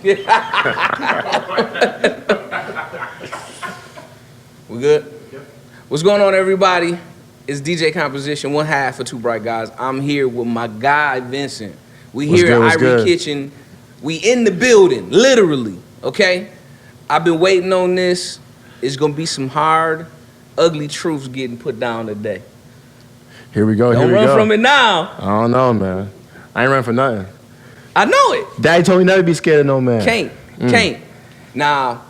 We good? Yep. What's going on, everybody? It's DJ Composition, one half of Two Bright Guys. I'm here with my guy, Vincent. We here at Irie Kitchen. We in the building, literally, okay? I've been waiting on this. It's going to be some hard, ugly truths getting put down today. Here we go, Don't run from it now. I don't know, man. I ain't run for nothing. I know it. Daddy told me never be scared of no man. Can't. Now,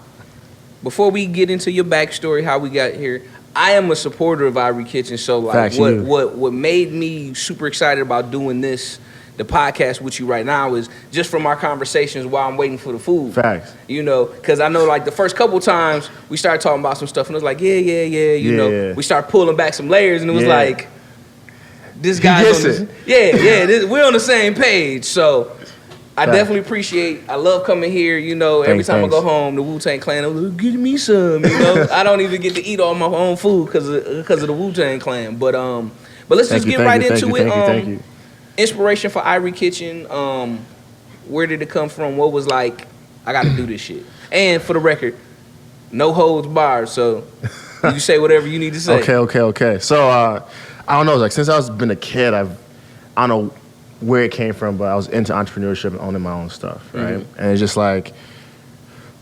before we get into your backstory, how we got here, I am a supporter of Irie Kitchen. So, like, Facts, what made me super excited about doing this, the podcast with you right now, is just from our conversations while I'm waiting for the food. Facts. You know, because I know, like, the first couple times we started talking about some stuff, and it was like, you know, we start pulling back some layers, and it was like, this guy's on this, we're on the same page. So I definitely appreciate. I love coming here. You know, every time I go home, the Wu-Tang Clan, I'm like, give me some. You know, I don't even get to eat all my own food because of the Wu-Tang Clan. But let's just get right into it. Thank you. Inspiration for Irie Kitchen. Where did it come from? What was like? I got to do this shit. And for the record, no holds barred. So you say whatever you need to say. Okay. So I don't know. Like since I was been a kid, I don't know where it came from, but I was into entrepreneurship and owning my own stuff, right? Mm-hmm. And it's just like,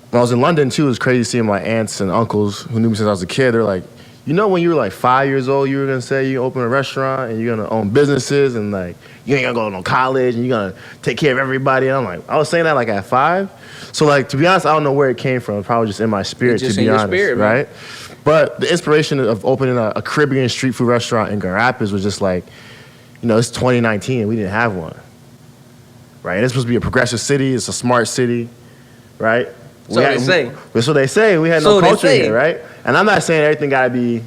when I was in London too, it was crazy seeing my aunts and uncles who knew me since I was a kid. They're like, you know, when you were like 5 years old, you were gonna say you open a restaurant and you're gonna own businesses and like, you ain't gonna go to no college and you're gonna take care of everybody. And I'm like, I was saying that like at 5. So like, to be honest, I don't know where it came from. Probably just in my spirit, to be honest, spirit, right? But the inspiration of opening a Caribbean street food restaurant in Grand Rapids was just like, you know, it's 2019 and we didn't have one, right? And it's supposed to be a progressive city. It's a smart city, right? That's what they say. We had no culture here, right? And I'm not saying everything got to be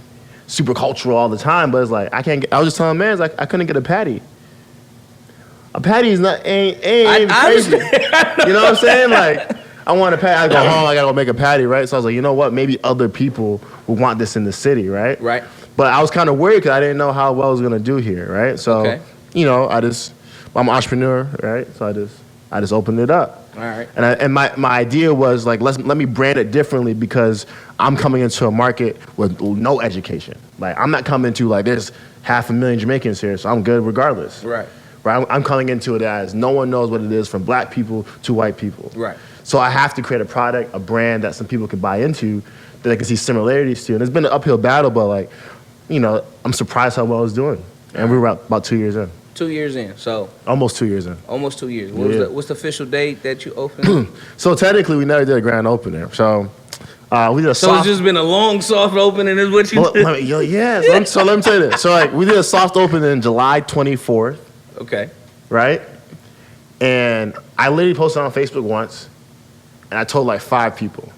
super cultural all the time, but it's like, I was just telling man, like, I couldn't get a patty. A patty is not, ain't crazy. You know what I'm saying? Like, I want a patty. I go home, I got to go make a patty, right? So I was like, you know what? Maybe other people would want this in the city, right? Right. But I was kind of worried because I didn't know how well I was going to do here, right? So, you know, I'm an entrepreneur, right? So I just opened it up. All right. And my idea was like, let me brand it differently because I'm coming into a market with no education. Like, I'm not coming to like, there's 500,000 Jamaicans here, so I'm good regardless. Right. I'm coming into it as no one knows what it is from black people to white people. Right. So I have to create a product, a brand that some people can buy into, that they can see similarities to. And it's been an uphill battle, but like, you know, I'm surprised how well it's doing. And we were about 2 years in. 2 years in, so. Almost 2 years in. Almost 2 years. What's the official date that you opened? So technically, we never did a grand opening. So we did a So it's just been a long, soft opening is what you did? So let me tell you this. So like, we did a soft opening July 24th. Okay. Right? And I literally posted on Facebook once, and I told like 5 people.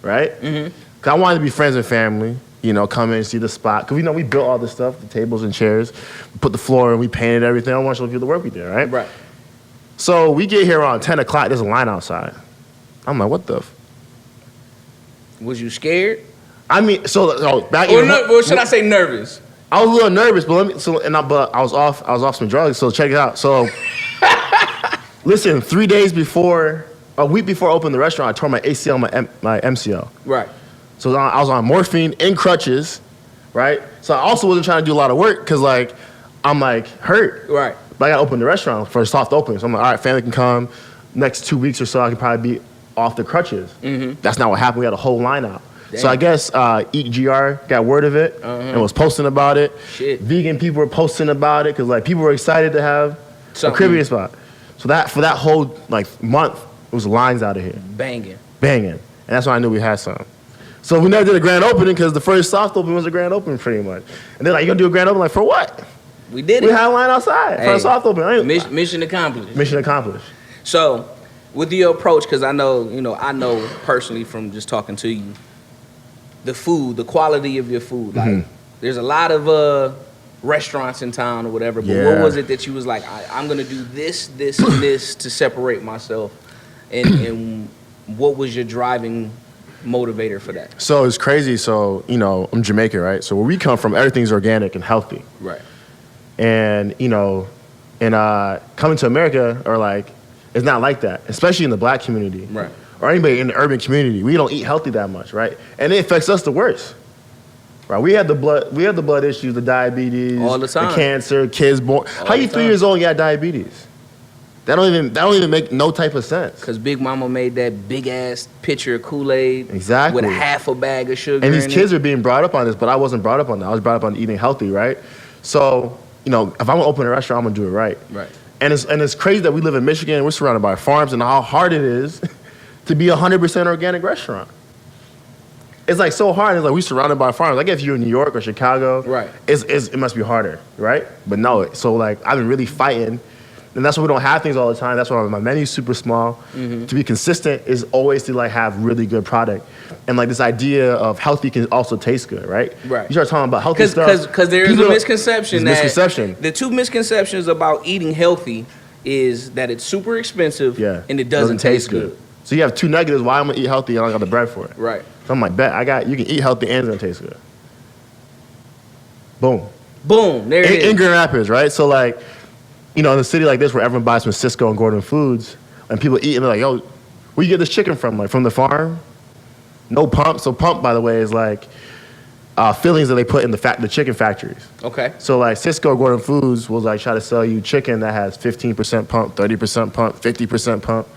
Right? Mm-hmm. Because I wanted to be friends and family. You know, come in and see the spot. Because, you know, we built all this stuff, the tables and chairs. We put the floor in, we painted everything. I want to show people the work we did, right? Right. So we get here around 10 o'clock. There's a line outside. I'm like, what the? Was you scared? I mean, back in... Or should I say nervous? I was a little nervous, but I was off some drugs, so check it out. So, listen, 3 days before, a week before I opened the restaurant, I tore my ACL, my MCL. Right. So I was on morphine in crutches, right? So I also wasn't trying to do a lot of work because, like, I'm, like, hurt. Right. But I got to open the restaurant for a soft opening. So I'm like, all right, family can come. Next 2 weeks or so, I can probably be off the crutches. Mm-hmm. That's not what happened. We had a whole line out. Damn. So I guess Eat GR got word of it and was posting about it. Shit. Vegan people were posting about it because, like, people were excited to have a Caribbean spot. So for that whole, like, month, it was lines out of here. Banging. And that's when I knew we had some. So we never did a grand opening because the first soft opening was a grand opening pretty much. And they're like, you gonna do a grand opening? Like, for what? We did it. We had a line outside for a soft opening. Mission accomplished. Mission accomplished. So with your approach, because I know personally from just talking to you, the food, the quality of your food. Like, there's a lot of restaurants in town or whatever, but what was it that you was like, I'm gonna do this, this, and this to separate myself? And what was your driving motivator for that? So it's crazy. So, you know, I'm Jamaican, right? So where we come from, everything's organic and healthy. Right. And, you know, and coming to America, or like, It's not like that, especially in the black community. Right. Or anybody in the urban community. We don't eat healthy that much, right? And it affects us the worst. Right? We had the blood issues, the diabetes, all the time. The cancer, kids born. How you 3 years old and you got diabetes? That don't even make no type of sense. Cause Big Mama made that big ass pitcher of Kool-Aid exactly with half a bag of sugar. And these kids are being brought up on this, but I wasn't brought up on that. I was brought up on eating healthy, right? So, if I'm gonna open a restaurant, I'm gonna do it right. Right. And it's crazy that we live in Michigan, we're surrounded by farms, and how hard it is to be 100% organic restaurant. It's like so hard. It's like we're surrounded by farms. I guess if you're in New York or Chicago, right? It must be harder, right? But no, so like I've been really fighting. And that's why we don't have things all the time. That's why my menu's super small. To be consistent is always to like have really good product. And like this idea of healthy can also taste good, right? Right. You start talking about healthy stuff. Because there is a misconception The two misconceptions about eating healthy is that it's super expensive and it doesn't taste good. So you have two negatives. Why I'm gonna eat healthy and I don't got the bread for it? Right. So I'm like, bet you can eat healthy and it's gonna taste good. Boom. Boom. There it is. In Grand Rapids, right? So like, in a city like this where everyone buys from Cisco and Gordon Foods, and people eat and they're like, yo, where you get this chicken from? Like from the farm? No pump. So pump, by the way, is like fillings that they put in the chicken factories. Okay. So like Cisco or Gordon Foods will like try to sell you chicken that has 15% pump, 30% pump, 50% pump.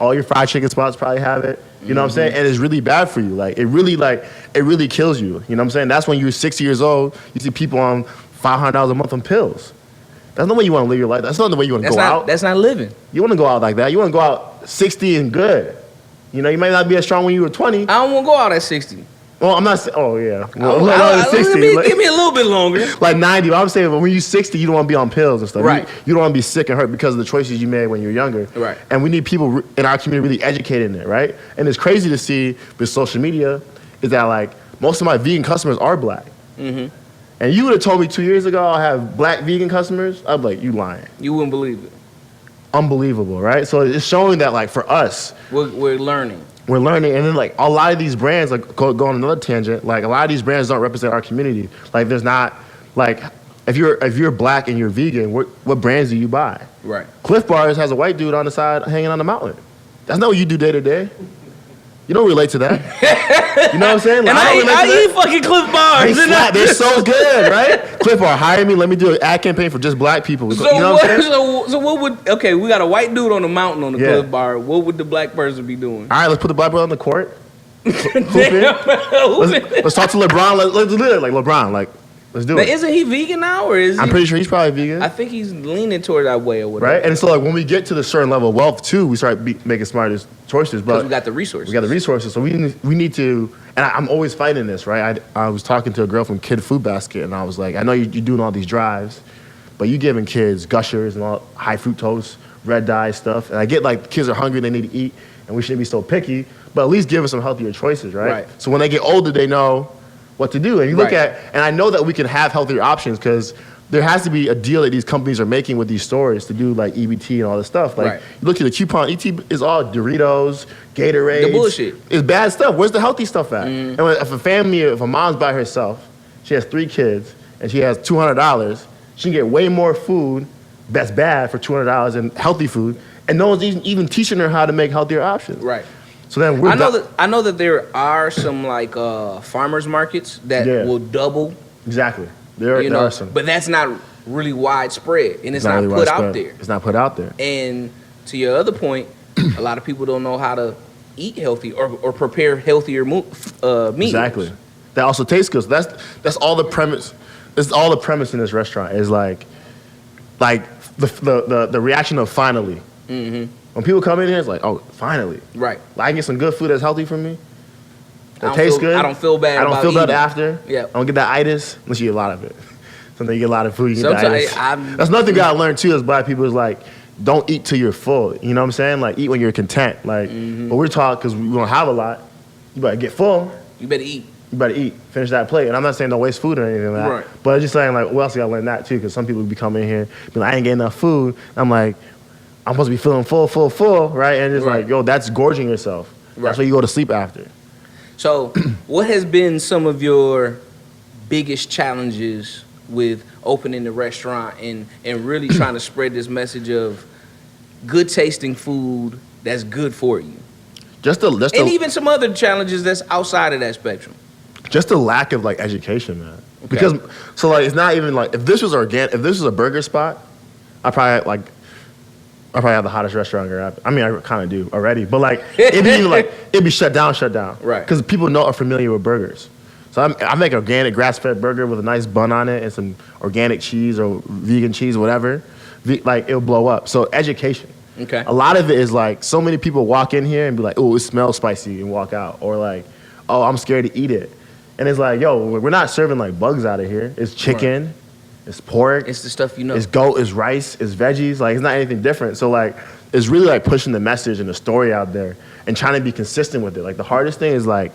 All your fried chicken spots probably have it. You know what I'm saying? And it's really bad for you. It really kills you. You know what I'm saying? That's when you're 60 years old, you see people on $500 a month on pills. That's not the way you want to live your life. That's not the way you want to go out. That's not living. You want to go out like that. You want to go out 60 and good. You might not be as strong when you were 20. I don't want to go out at 60. Well, I'm not saying, oh yeah. Well, 60. Give me a little bit longer. Like 90, but I'm saying when you're 60, you don't want to be on pills and stuff. Right. You don't want to be sick and hurt because of the choices you made when you were younger. Right. And we need people in our community really educated in it, right? And it's crazy to see with social media is that like most of my vegan customers are black. Mm-hmm. And you would have told me 2 years ago I have black vegan customers, I'd be like, you lying. You wouldn't believe it. Unbelievable, right? So it's showing that like for us, we're learning. We're learning, and then like a lot of these brands, like go on another tangent, like a lot of these brands don't represent our community. Like there's not, like if you're black and you're vegan, what brands do you buy? Right. Cliff Bars has a white dude on the side hanging on the mountain. That's not what you do day to day. You don't relate to that. You know what I'm saying? Like, I eat fucking Cliff Bars. They're so good, right? Cliff Bar, hire me. Let me do an ad campaign for just black people. So you know what I'm saying? So what would, okay, we got a white dude on the mountain on the Cliff Bar. What would the black person be doing? All right, let's put the black brother on the court. Let's talk to LeBron. Let's do it like LeBron. Like, let's do it. Isn't he vegan now, or is he? I'm pretty sure he's probably vegan. I think he's leaning toward that way or whatever. Right? And so like when we get to the certain level of wealth too, we start making smarter choices. But we got the resources. We got the resources. So we need to, and I'm always fighting this, right? I was talking to a girl from Kid Food Basket, and I was like, I know you're doing all these drives, but you giving kids gushers and all high fructose, red dye stuff. And I get like kids are hungry, they need to eat, and we shouldn't be so picky, but at least give them some healthier choices, right? So when they get older, they know what to do. And you look at, and I know that we can have healthier options because there has to be a deal that these companies are making with these stores to do like EBT and all this stuff. Like you look at the coupon, ET is all Doritos, Gatorade. The bullshit. It's bad stuff. Where's the healthy stuff at? And if a mom's by herself, she has 3 kids, and she has $200, she can get way more food that's bad for $200 than healthy food, and no one's even teaching her how to make healthier options. Right. So then I know that there are some like farmers markets that will double. Exactly. There are some. But that's not really widespread, and it's not really put out there. It's not put out there. And to your other point, a lot of people don't know how to eat healthy or prepare healthier meats. Exactly. That also tastes good. So that's all the premise. That's all the premise in this restaurant is like the reaction of finally. Mm-hmm. When people come in here, it's like, oh, finally. Right. Like, I can get some good food that's healthy for me. That tastes good. I don't feel bad. I don't feel bad after. Yeah. I don't get that itis unless you eat a lot of it. Sometimes you get a lot of food, you get that itis. That's another thing I learned too as black people is like, don't eat till you're full. You know what I'm saying? Like, eat when you're content. Like, but we're taught because we don't have a lot. You better get full. You better eat. You better eat. Finish that plate. And I'm not saying don't waste food or anything like that. Right. But I'm just saying, like, well, else you gotta learn that too, because some people be coming in here, be like, I ain't getting enough food. I'm like, I'm supposed to be feeling full, right? And it's like, yo, that's gorging yourself. Right. That's why you go to sleep after. So, what has been some of your biggest challenges with opening the restaurant and really trying to spread this message of good tasting food that's good for you. And even some other challenges that's outside of that spectrum. Just the lack of like education, man. Okay. Because so like it's not even like if this was a burger spot, I probably have the hottest restaurant here. I mean, I kind of do already, but like it'd be shut down, right? Because people are familiar with burgers. So I make an organic grass-fed burger with a nice bun on it and some organic cheese or vegan cheese, whatever. Like it'll blow up. So education. Okay. A lot of it is like so many people walk in here and be like, "Oh, it smells spicy," and walk out, or like, "Oh, I'm scared to eat it." And it's like, yo, we're not serving like bugs out of here. It's chicken, right. It's pork. It's the stuff you know. It's goat, it's rice, it's veggies. Like, it's not anything different. So, like, it's really like pushing the message and the story out there and trying to be consistent with it. Like, the hardest thing is like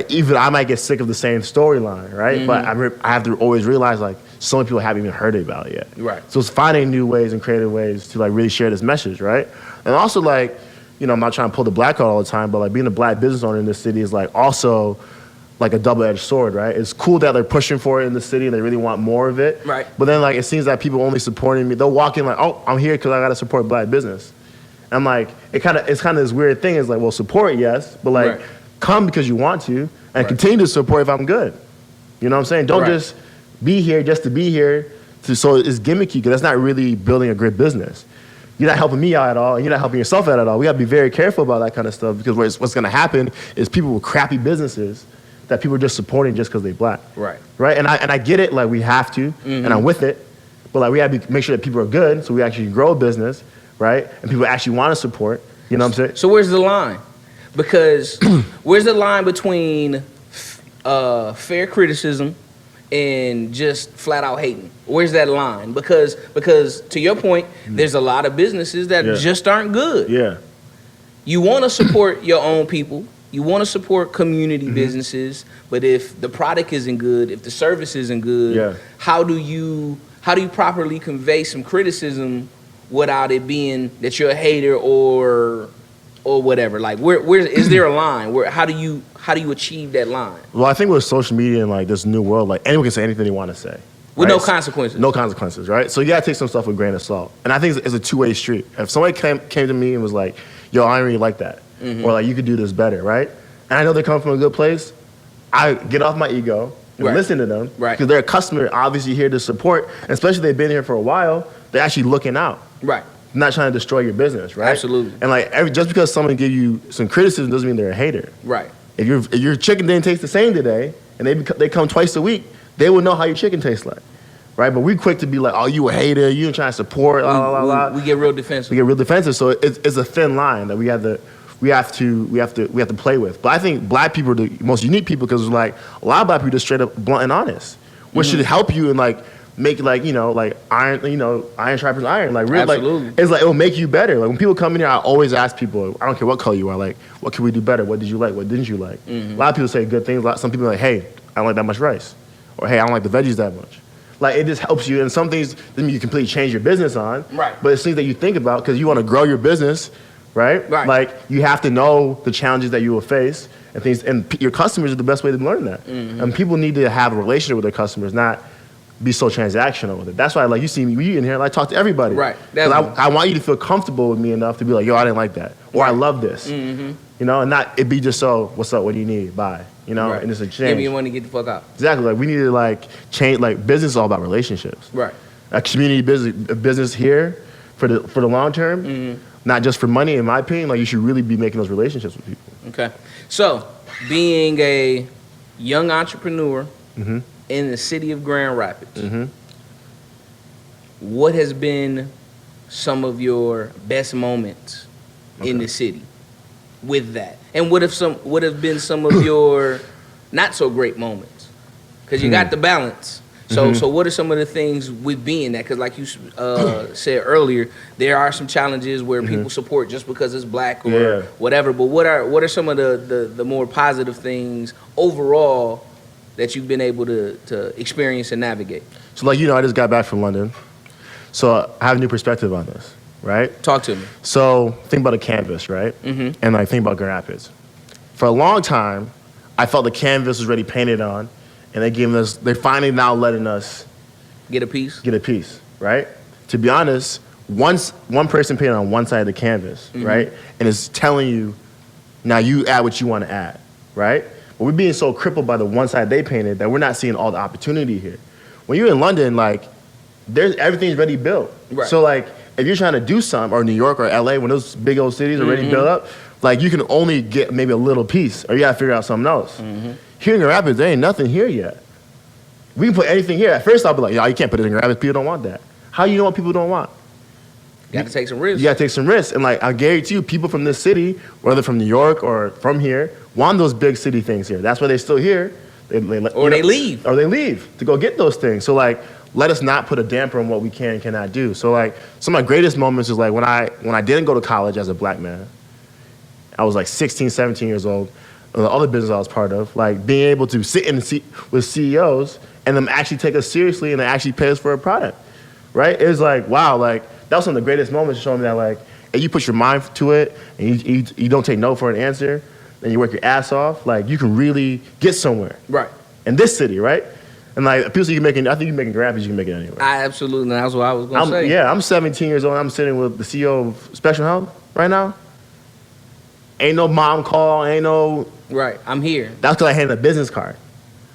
even I might get sick of the same storyline, right? Mm-hmm. But I have to always realize, like, so many people haven't even heard about it yet. Right. So it's finding new ways and creative ways to, like, really share this message, right? And also, like, you know, I'm not trying to pull the black card all the time, but, like, being a black business owner in this city is, like, also like a double-edged sword, right? It's cool that they're pushing for it in the city and they really want more of it. Right. But then, like, it seems that people only supporting me. They'll walk in like, oh, I'm here because I got to support black business. And I'm like, it's kind of this weird thing. It's like, well, support, yes, but like, right. Come because you want to and right. Continue to support if I'm good. You know what I'm saying? Don't right. Just be here just to be here. So it's gimmicky because that's not really building a great business. You're not helping me out at all, and you're not helping yourself out at all. We got to be very careful about that kind of stuff because what's going to happen is people with crappy businesses that people are just supporting just because they're black. Right. Right? And I get it, like we have to, and I'm with it, but like we have to make sure that people are good so we actually grow a business, right? And people actually want to support, you know what I'm saying? So where's the line? Because where's the line between fair criticism and just flat out hating? Where's that line? Because to your point, there's a lot of businesses that just aren't good. Yeah. You want to support your own people. You want to support community businesses, but if the product isn't good, if the service isn't good, how do you properly convey some criticism without it being that you're a hater or whatever? Like, where is there a line? How do you achieve that line? Well, I think with social media and like this new world, like anyone can say anything they want to say. With right? no consequences. No consequences, right? So you gotta take some stuff with a grain of salt. And I think it's a two-way street. If somebody came to me and was like, yo, I don't really like that. Or like, you could do this better, right? And I know they come from a good place. I get off my ego and listen to them. Right. Because they're a customer, obviously here to support. And especially if they've been here for a while, they're actually looking out. Right. Not trying to destroy your business, right? Absolutely. And like, just because someone give you some criticism doesn't mean they're a hater. Right. If your chicken didn't taste the same today, and they come twice a week, they will know how your chicken tastes like. Right, but we're quick to be like, "Oh, you a hater? You ain't trying to support." We get real defensive. So it's a thin line that we have to play with. But I think black people are the most unique people because like a lot of black people are just straight up blunt and honest, which should help you and like make like iron sharpens iron. Like really, absolutely. Like it's like it will make you better. Like when people come in here, I always ask people, I don't care what color you are, like, what can we do better? What did you like? What didn't you like? A lot of people say good things. Some people are like, hey, I don't like that much rice, or hey, I don't like the veggies that much. Like, it just helps you. And some things doesn't mean you completely change your business on. Right. But it's things that you think about because you want to grow your business, right? Right. Like, you have to know the challenges that you will face and things. And your customers are the best way to learn that. And people need to have a relationship with their customers, not be so transactional with it. That's why, like, you see me in here, and I talk to everybody. Right. I want you to feel comfortable with me enough to be like, yo, I didn't like that. Or I love this. You know, and not it be just so, what's up, what do you need, bye. You know, and it's a change. Give me your money, get the fuck out. Exactly. Like, we need to, like, change, like, business is all about relationships. Right. A community business here for the long term, not just for money, in my opinion. Like, you should really be making those relationships with people. Okay. So, being a young entrepreneur in the city of Grand Rapids, what has been some of your best moments in the city with that? And what have been some of your not so great moments? Because you got the balance. So what are some of the things with being that? Because like you said earlier, there are some challenges where people support just because it's black or whatever. But what are some of the more positive things overall that you've been able to experience and navigate? So like, I just got back from London. So I have a new perspective on this. Right? Talk to me. So think about a canvas, right? And like think about Grand Rapids. For a long time, I felt the canvas was already painted on, and they're finally now letting us get a piece, right? To be honest, one person painted on one side of the canvas, right? And it's telling you, now you add what you want to add, right? But we're being so crippled by the one side they painted that we're not seeing all the opportunity here. When you're in London, like, everything's already built. Right. So, like, if you're trying to do something, or New York or LA, when those big old cities are already built up, like, you can only get maybe a little piece, or you gotta figure out something else. Here in Grand Rapids, there ain't nothing here yet. We can put anything here. At first, I'll be like, yo, you can't put it in Grand Rapids. People don't want that. How you know what people don't want? You got to take some risks. You got to take some risks. And, like, I guarantee you, people from this city, whether from New York or from here, want those big city things here. That's why they're still here. They leave. Or they leave to go get those things. So, like, let us not put a damper on what we can and cannot do. So, like, some of my greatest moments is, like, when I didn't go to college as a black man. I was, like, 16, 17 years old. The other business I was part of, like, being able to sit in with CEOs and them actually take us seriously and they actually pay us for a product, right? It was like, wow, like, that was some of the greatest moments showing me that, like, if you put your mind to it and you don't take no for an answer, and you work your ass off, like, you can really get somewhere. Right. In this city, right? And, like, people I think you're making graphics, you can make it anywhere. Absolutely, that's what I was going to say. Yeah, I'm 17 years old, I'm sitting with the CEO of Special Health right now. Ain't no mom call, ain't no... Right, I'm here. That's because I handed a business card.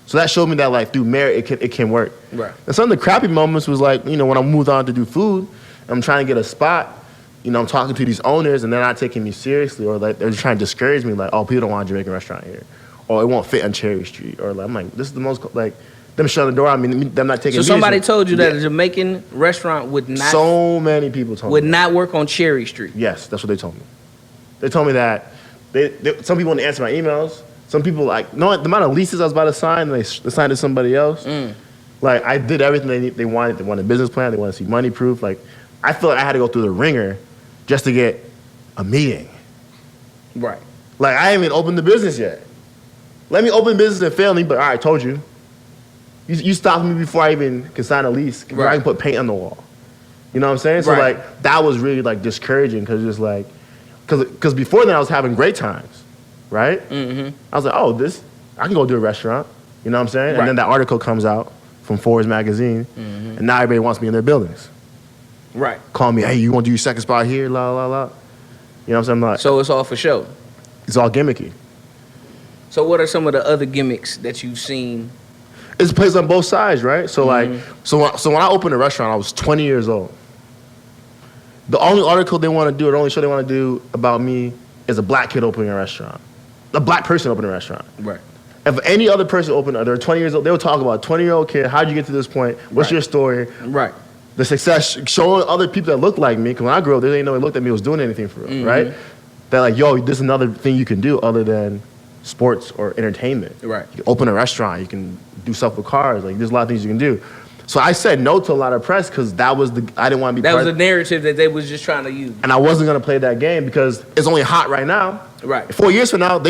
So that showed me that, like, through merit, it can work. Right. And some of the crappy moments was, like, you know, when I moved on to do food, I'm trying to get a spot, you know, I'm talking to these owners and they're not taking me seriously, or, like, they're trying to discourage me, like, oh, people don't want a Jamaican restaurant here, or it won't fit on Cherry Street, or, like, I'm like, this is the most, like, them shutting the door, I mean, them not taking me. So somebody told you that a Jamaican restaurant would not... So many people told me. Would not work on Cherry Street. Yes, that's what they told me. They told me that some people wouldn't answer my emails. Some people, like, no, the amount of leases I was about to sign, they signed to somebody else. Like, I did everything they wanted. They wanted a business plan. They wanted to see money proof. Like, I feel like I had to go through the ringer just to get a meeting. Right. Like, I ain't even opened the business yet. Let me open business and fail me, but all right, I told you. You stopped me before I even can sign a lease. Right. I can put paint on the wall. You know what I'm saying? So, right. Like, that was really, like, discouraging because it's like, because before then I was having great times, right? I was like, oh, I can go do a restaurant. You know what I'm saying? Right. And then that article comes out from Forbes magazine, and now everybody wants me in their buildings. Right. Call me, hey, you want to do your second spot here, la, la, la. You know what I'm saying? I'm like, so it's all for show. It's all gimmicky. So what are some of the other gimmicks that you've seen? It plays on both sides, right? So, like, so when I opened a restaurant, I was 20 years old. The only article they want to do, or the only show they want to do about me is a black kid opening a restaurant. A black person opening a restaurant. Right. If any other person opened, they're 20 years old, they would talk about a 20-year-old kid, how'd you get to this point? What's your story? Right. The success, showing other people that look like me, because when I grew up, they didn't know they looked at me was doing anything for real, right? They're like, yo, this is another thing you can do other than sports or entertainment. Right. You can open a restaurant, you can do stuff with cars, like, there's a lot of things you can do. So I said no to a lot of press because I didn't want to be That was the narrative that they was just trying to use. And I wasn't going to play that game because it's only hot right now. Right. 4 years from now,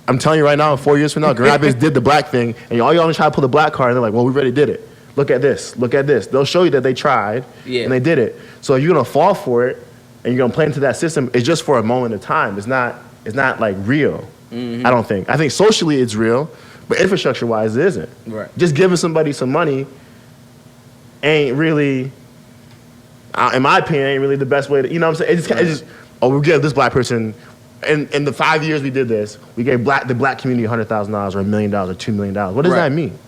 I'm telling you right now, 4 years from now, Grand Rapids did the black thing, and all y'all try to pull the black card, and they're like, well, we already did it. Look at this. Look at this. They'll show you that they tried, and they did it. So if you're going to fall for it, and you're going to play into that system, it's just for a moment of time. It's not like real, I don't think. I think socially it's real, but infrastructure-wise it isn't. Right. Just giving somebody some money ain't really, in my opinion, ain't really the best way to, you know what I'm saying? It's just, oh, we give this black person, in the 5 years we did this, we gave the black community $100,000 or $1 million or $2 million. What does that mean?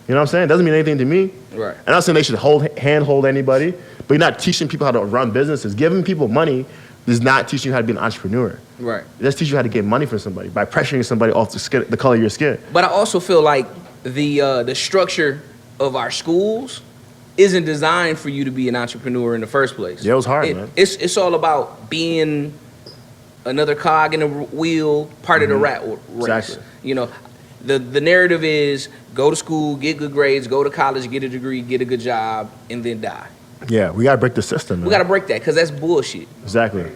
You know what I'm saying? It doesn't mean anything to me. Right. I'm not saying they should handhold anybody, but you're not teaching people how to run businesses. Giving people money does not teach you how to be an entrepreneur. Right. It just teaches you how to get money from somebody by pressuring somebody off the color of your skin. But I also feel like the structure of our schools isn't designed for you to be an entrepreneur in the first place. Yeah, it was hard, man. It's all about being another cog in the wheel, part of the rat race. Exactly. You know, the narrative is go to school, get good grades, go to college, get a degree, get a good job, and then die. Yeah, we got to break the system, man. We got to break that because that's bullshit. Exactly.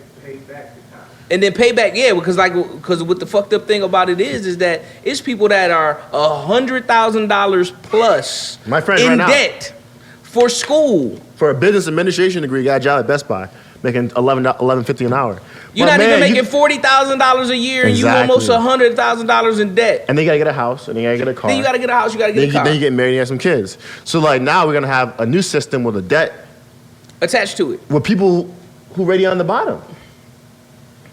And then pay back, because what the fucked up thing about it is that it's people that are $100,000 plus my friend in right now, debt for school. For a business administration degree, got a job at Best Buy, making $11.50 an hour. You're not even making $40,000 a year, and you almost $100,000 in debt. And they gotta get a house, and they gotta get a car. Then you gotta get a house, you gotta get a car. Then you get married and have some kids. So like now we're gonna have a new system with a debt attached to it. With people who already on the bottom.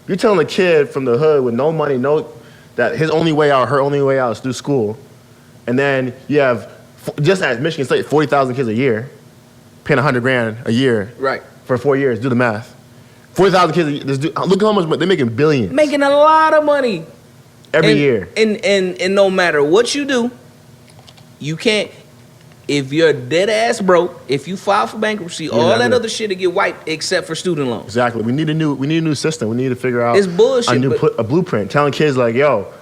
You're telling a kid from the hood with no money, that his only way out, her only way out is through school. And then you have, just as Michigan State, 40,000 kids a year, paying $100,000 a year. Right. For 4 years. Do the math. 40,000 kids, look at how much money, they're making billions. Making a lot of money. Every year. And no matter what you do, you can't, if you're dead ass broke, if you file for bankruptcy, all that other shit will get wiped except for student loans. Exactly. We need a new system. We need to figure out it's bullshit, a blueprint. Telling kids like, yo,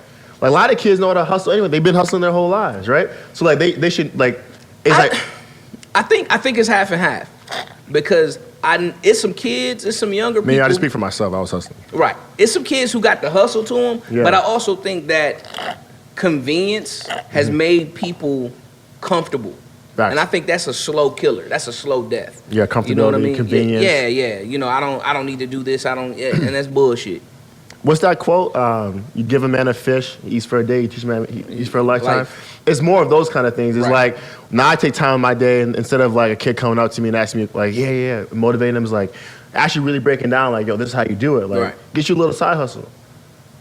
like a lot of kids know how to hustle anyway. They've been hustling their whole lives, right? So like they should like I think it's half and half. Because it's some kids, it's some younger people. Man, I just speak for myself. I was hustling. Right. It's some kids who got the hustle to them, but I also think that convenience has made people comfortable. Facts. And I think that's a slow killer. That's a slow death. Yeah, comfortability, you know what I mean? Convenience. Yeah. You know, I don't need to do this. And that's bullshit. What's that quote? You give a man a fish, he eats for a day, you teach a man he eats for a lifetime. It's more of those kind of things. It's like, now I take time in my day, and instead of like a kid coming up to me and asking me like, motivating them is like, actually really breaking down like, yo, this is how you do it. Like, get you a little side hustle.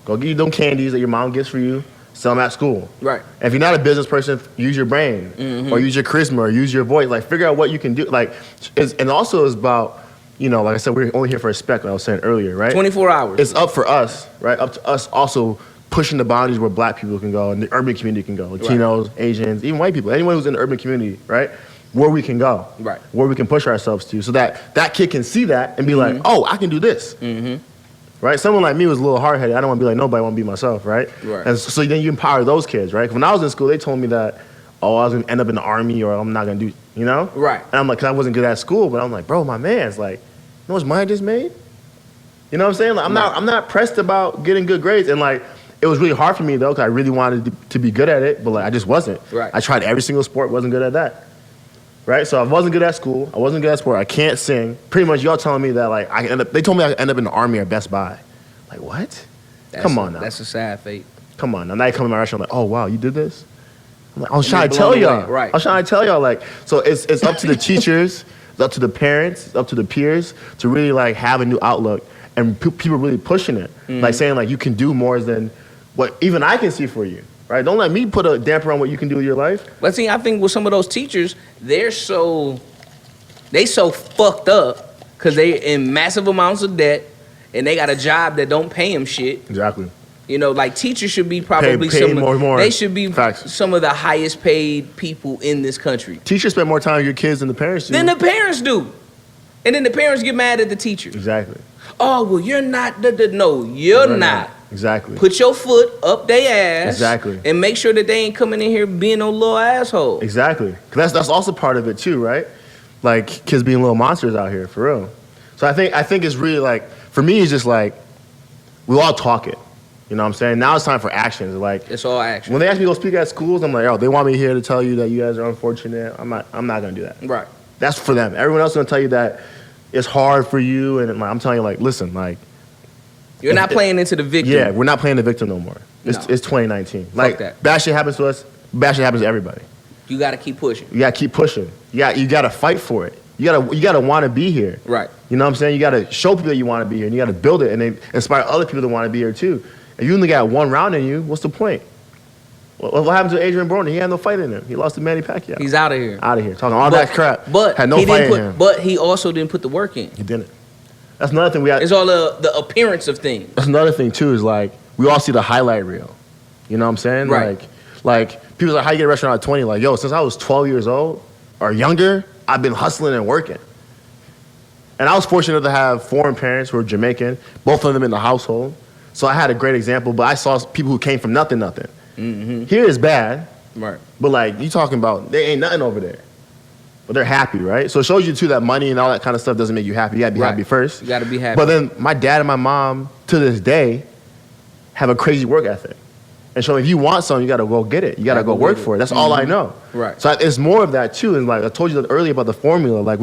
Go get you them candies that your mom gets for you, sell them at school. Right. And if you're not a business person, use your brain, or use your charisma, or use your voice. Like, figure out what you can do. Like, and also it's about, you know, like I said, we're only here for a spec, like I was saying earlier, right? 24 hours. It's up for us, right? Up to us also pushing the boundaries where black people can go and the urban community can go. Latinos, Asians, even white people, anyone who's in the urban community, right? Where we can go. Right. Where we can push ourselves to, so that kid can see that and be like, oh, I can do this. Right? Someone like me was a little hard-headed. I don't want to be like nobody, I want to be myself, right? And so then you empower those kids, right? When I was in school, they told me that, oh, I was going to end up in the army or I'm not going to do, you know? Right. And I'm like, because I wasn't good at school, but I'm like, bro, my man's like, you know what money I just made? You know what I'm saying? Like, I'm not pressed about getting good grades. And like, it was really hard for me though, because I really wanted to be good at it, but like I just wasn't. Right. I tried every single sport, wasn't good at that. Right? So I wasn't good at school, I wasn't good at sport, I can't sing. Pretty much y'all telling me that like they told me I could end up in the army or Best Buy. Like, what? Come on now. That's a sad fate. Come on now. Now you come to my restaurant like, oh wow, you did this? I'm like, I was trying to tell y'all. Right. I was trying to tell y'all, like, so it's up to the teachers, it's up to the parents, it's up to the peers to really like have a new outlook, and people really pushing it, like saying like you can do more than what even I can see for you, right? Don't let me put a damper on what you can do with your life. But see, I think with some of those teachers, they so fucked up because they in massive amounts of debt and they got a job that don't pay them shit. Exactly. You know, like teachers should be probably they should be some of the highest paid people in this country. Teachers spend more time with your kids than the parents do. Than the parents do. And then the parents get mad at the teachers. Exactly. Oh, well, you're not. No, you're not. Exactly. Put your foot up their ass. Exactly. And make sure that they ain't coming in here being no little asshole. Exactly. Because that's also part of it too, right? Like kids being little monsters out here, for real. So I think it's really like, for me, it's just like, we all talk it. You know what I'm saying? Now it's time for action. It's all action. When they ask me to go speak at schools, I'm like, oh, they want me here to tell you that you guys are unfortunate. I'm not gonna do that. Right. That's for them. Everyone else is gonna tell you that it's hard for you, and like, I'm telling you, like, listen, like, you're not playing into the victim. Yeah, we're not playing the victim no more. It's 2019. Like, that. Bad shit happens to us. Bad shit happens to everybody. You gotta keep pushing. You gotta keep pushing. You gotta fight for it. You gotta want to be here. Right. You know what I'm saying? You gotta show people that you want to be here, and you gotta build it, and then inspire other people to want to be here too. If you only got one round in you, what's the point? What happened to Adrian Broner? He had no fight in him. He lost to Manny Pacquiao. He's out of here. Out of here. Talking all that crap. But had no fight in him. But he also didn't put the work in. He didn't. That's another thing we got. It's all the appearance of things. That's another thing too, is like, we all see the highlight reel. You know what I'm saying? Right. Like people's like, how you get a restaurant at 20? Like, yo, since I was 12 years old or younger, I've been hustling and working. And I was fortunate to have foreign parents who were Jamaican, both of them in the household. So I had a great example, but I saw people who came from nothing. Here is bad, right? But like, you talking about, there ain't nothing over there. But they're happy, right? So it shows you too that money and all that kind of stuff doesn't make you happy. You gotta be happy first. You gotta be happy. But then my dad and my mom, to this day, have a crazy work ethic. And so if you want something, you gotta go get it. You gotta go work for it. That's all I know. Right. So it's more of that too. And like I told you earlier about the formula, like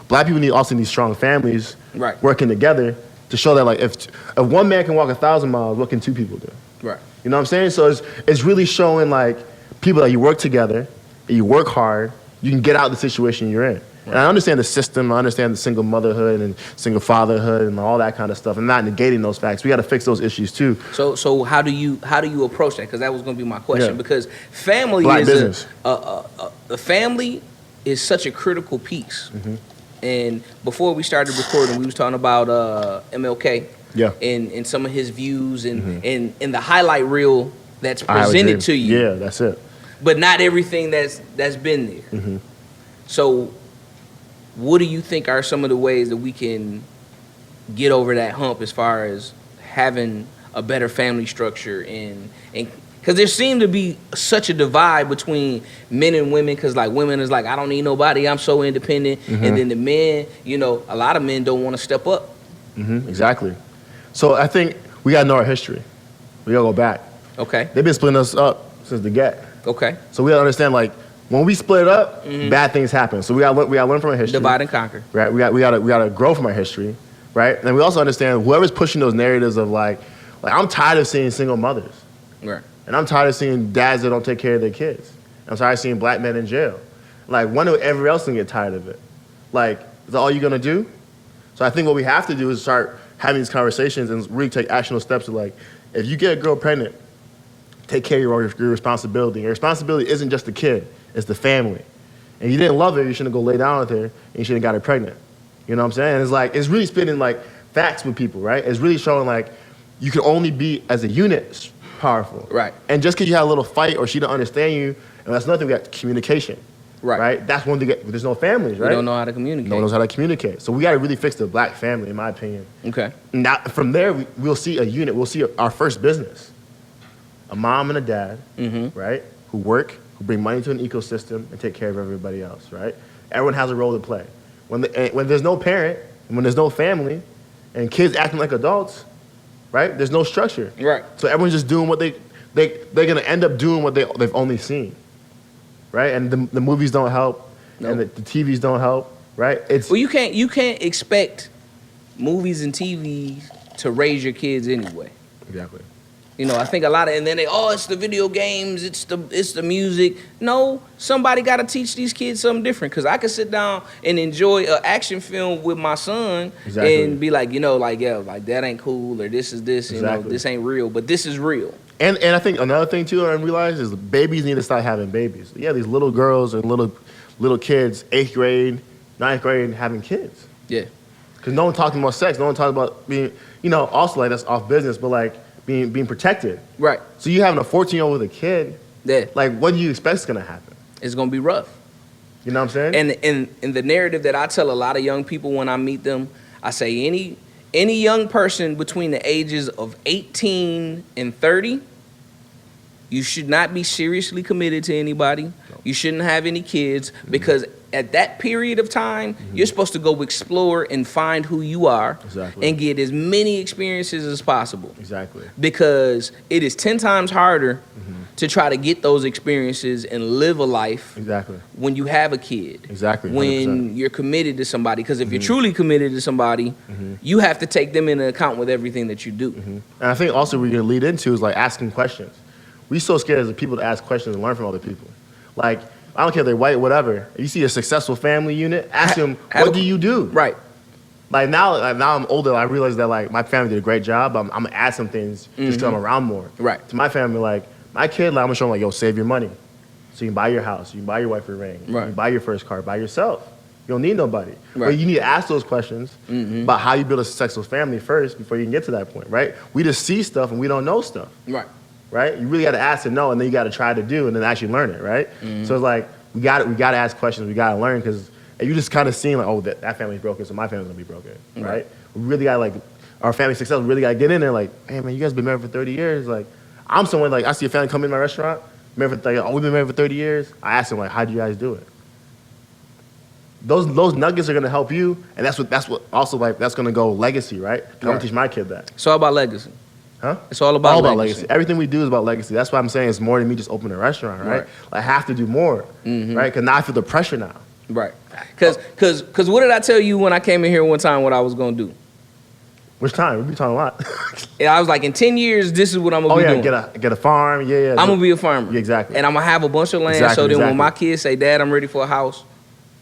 black people need also need strong families working together to show that like if one man can walk 1,000 miles, what can two people do? Right. You know what I'm saying? So it's really showing like people that you work together, and you work hard, you can get out of the situation you're in. And I understand the system. I understand the single motherhood and single fatherhood and all that kind of stuff. I'm not negating those facts. We got to fix those issues too. So how do you approach that? Because that was going to be my question. Yeah. Because family Black is business. a family is such a critical piece. Mm-hmm. And before we started recording, we was talking about MLK. Yeah. And some of his views and the highlight reel that's presented to you. Yeah, that's it. But not everything that's been there. Mm-hmm. So what do you think are some of the ways that we can get over that hump as far as having a better family structure and because there seemed to be such a divide between men and women because like women is like, I don't need nobody, I'm so independent. Mm-hmm. And then the men, a lot of men don't want to step up. Mm-hmm. Exactly. So I think we got to know our history. We got to go back. Okay. They've been splitting us up since the get. Okay. So we got to understand like when we split up, bad things happen. So we got to learn from our history. Divide and conquer. Right. We got to grow from our history. Right. And we also understand whoever's pushing those narratives of like I'm tired of seeing single mothers. Right. And I'm tired of seeing dads that don't take care of their kids. I'm tired of seeing black men in jail. Like, when do everyone else gonna get tired of it? Like, is that all you're gonna do? So I think what we have to do is start having these conversations and really take actionable steps to like, if you get a girl pregnant, take care of your responsibility. Your responsibility isn't just the kid, it's the family. And you didn't love her, you shouldn't go lay down with her, and you shouldn't got her pregnant. You know what I'm saying? It's like, it's really spitting like facts with people, right? It's really showing like, you can only be as a unit powerful. Right. And just because you had a little fight or she don't understand you, and that's nothing, we got communication. Right. That's one thing, there's no families, right? We don't know how to communicate. No one knows how to communicate. So we got to really fix the black family, in my opinion. Okay. Now, from there, we'll see a unit. We'll see our first business. A mom and a dad, right, who work, who bring money to an ecosystem and take care of everybody else, right? Everyone has a role to play. When there's no parent, and when there's no family, and kids acting like adults, right, there's no structure. Right. So everyone's just doing what they're going to end up doing what they've only seen. Right, and the movies don't help, and the TVs don't help, right? Well, you can't expect movies and TV to raise your kids anyway. Exactly. I think a lot of, and then it's the video games, it's the music. No, somebody got to teach these kids something different. Because I could sit down and enjoy an action film with my son and be like, like that ain't cool, or this is this, this ain't real, but this is real. And I think another thing too I realize is babies need to start having babies. Yeah, these little girls and little kids, 8th grade, 9th grade, having kids. Yeah. Because no one talking about sex. No one talks about being, also like that's off business, but like being protected. Right. So you having a 14-year-old with a kid. Yeah. Like, what do you expect is gonna happen? It's gonna be rough. You know what I'm saying? And the narrative that I tell a lot of young people when I meet them, I say any young person between the ages of 18 and 30, you should not be seriously committed to anybody. No. You shouldn't have any kids because at that period of time, you're supposed to go explore and find who you are and get as many experiences as possible. Exactly. Because it is 10 times harder to try to get those experiences and live a life when you have a kid. Exactly. 100%. When you're committed to somebody. Because if you're truly committed to somebody, you have to take them into account with everything that you do. And I think also what we're going to lead into is like asking questions. We're so scared as people to ask questions and learn from other people. Like, I don't care if they're white, whatever. If you see a successful family unit, ask them, what do you do? Right. Like now I'm older, I realize that like my family did a great job. I'm gonna add some things just because I'm around more. Right. To my family, like my kid, like, I'm gonna show them like, yo, save your money. So you can buy your house, you can buy your wife a ring, you can buy your first car by yourself. You don't need nobody. Right. But you need to ask those questions about how you build a successful family first before you can get to that point, right? We just see stuff and we don't know stuff. Right. Right? You really got to ask and know, and then you got to try to do, and then actually learn it, right? So it's like we got to ask questions, we got to learn, because if you just kind of seeing like, oh, that family's broken, so my family's gonna be broken, right? We really got to like our family's success. We really got to get in there, like, hey man, you guys been married for 30 years. Like, I'm someone like I see a family come in my restaurant, married for we've been married for 30 years. I ask them like, how do you guys do it? Those nuggets are gonna help you, and that's what also like that's gonna go legacy, right? I'm gonna teach my kid that. It's all about legacy. Huh? It's all about legacy. Everything we do is about legacy. That's why I'm saying it's more than me just opening a restaurant, right? Like, I have to do more, right? Because now I feel the pressure now. Right. Because what did I tell you when I came in here one time what I was going to do? Which time? We be talking a lot. Yeah, I was like, in 10 years, this is what I'm going to be doing. Get a farm. Yeah. I'm going to be a farmer. Yeah, exactly. And I'm going to have a bunch of land. So then when my kids say, Dad, I'm ready for a house,